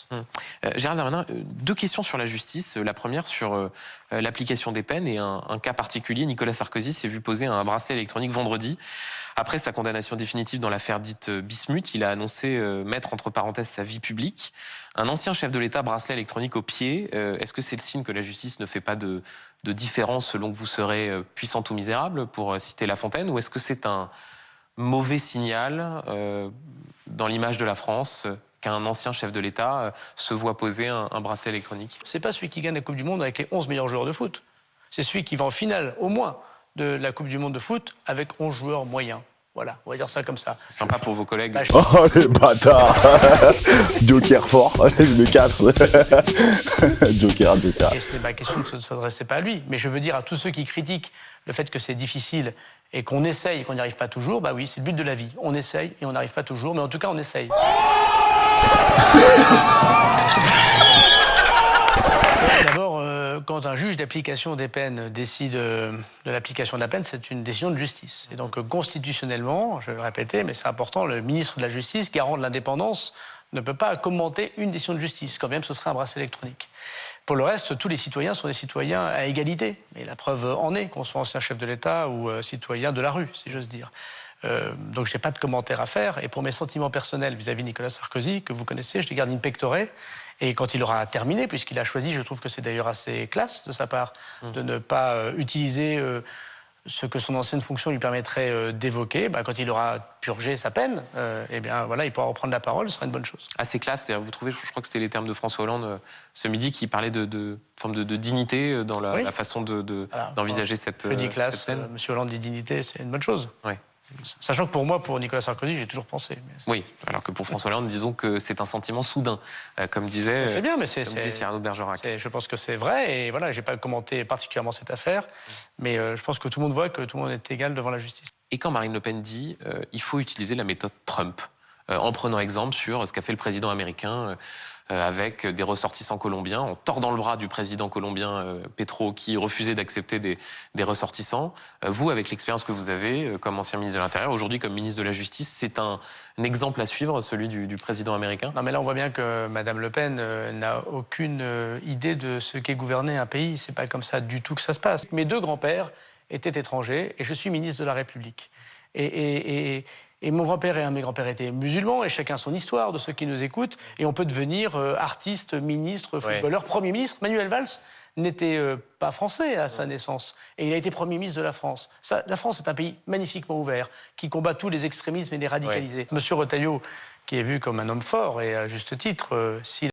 France. Gérald Darmanin, deux questions sur la justice. La première sur l'application des peines et un cas particulier. Nicolas Sarkozy s'est vu poser un bracelet électronique vendredi. Après sa condamnation définitive dans l'affaire dite Bismuth, il a annoncé mettre entre parenthèses sa vie publique. Un ancien chef de l'État, bracelet électronique au pied. Est-ce que c'est le signe que la justice ne fait pas de différence selon que vous serez puissante ou misérable, pour citer La Fontaine, ou est-ce que c'est un mauvais signal dans l'image de la France qu'un ancien chef de l'État se voit poser un bracelet électronique? C'est pas celui qui gagne la Coupe du Monde avec les 11 meilleurs joueurs de foot. C'est celui qui va en finale, au moins, de la Coupe du Monde de foot avec 11 joueurs moyens. Voilà, on va dire ça comme ça. C'est sympa pour vos collègues. Bah, Oh les bâtards. Joker fort, je me casse. Joker. Et ce n'est pas question de ne s'adresser pas à lui. Mais je veux dire à tous ceux qui critiquent le fait que c'est difficile et qu'on essaye et qu'on n'y arrive pas toujours, bah oui, c'est le but de la vie. On essaye et on n'arrive pas toujours, mais en tout cas, on essaye. D'abord, quand un juge d'application des peines décide de l'application de la peine, c'est une décision de justice. Et donc, constitutionnellement, je vais le répéter, mais c'est important, le ministre de la Justice, garant de l'indépendance, ne peut pas commenter une décision de justice, quand même ce serait un bracelet électronique. Pour le reste, tous les citoyens sont des citoyens à égalité. Et la preuve en est, qu'on soit ancien chef de l'État ou citoyen de la rue, si j'ose dire. Donc je n'ai pas de commentaire à faire. Et pour mes sentiments personnels vis-à-vis de Nicolas Sarkozy, que vous connaissez, je les garde in pectore. Et quand il aura terminé, puisqu'il a choisi, je trouve que c'est d'ailleurs assez classe de sa part, de ne pas utiliser ce que son ancienne fonction lui permettrait d'évoquer, quand il aura purgé sa peine, eh bien voilà, il pourra reprendre la parole, ce sera une bonne chose. Assez classe, vous trouvez, je crois que c'était les termes de François Hollande ce midi, qui parlait de forme de dignité dans la, oui. la façon d'envisager cette peine. Je dis classe, Monsieur Hollande dit dignité, c'est une bonne chose. Ouais. Sachant que pour moi, pour Nicolas Sarkozy, j'ai toujours pensé. Oui, alors que pour François Hollande, disons que c'est un sentiment soudain, comme disait, c'est bien, mais c'est Cyrano de Bergerac. Je pense que c'est vrai, et voilà, j'ai pas commenté particulièrement cette affaire, mais je pense que tout le monde voit que tout le monde est égal devant la justice. Et quand Marine Le Pen dit il faut utiliser la méthode Trump, en prenant exemple sur ce qu'a fait le président américain avec des ressortissants colombiens, en tordant le bras du président colombien Petro, qui refusait d'accepter des ressortissants. Vous, avec l'expérience que vous avez comme ancien ministre de l'Intérieur, aujourd'hui comme ministre de la Justice, c'est un exemple à suivre, celui du président américain? Non, mais là, on voit bien que Mme Le Pen n'a aucune idée de ce qu'est gouverner un pays. C'est pas comme ça du tout que ça se passe. Mes deux grands-pères étaient étrangers et je suis ministre de la République. Et mon grand-père et un de mes grands-pères étaient musulmans, et chacun son histoire, de ceux qui nous écoutent. Et on peut devenir artiste, ministre, footballeur, Premier ministre. Manuel Valls n'était pas français à sa naissance. Et il a été Premier ministre de la France. La France est un pays magnifiquement ouvert, qui combat tous les extrémismes et les radicalisés. Monsieur Retailleau, qui est vu comme un homme fort, et à juste titre, s'il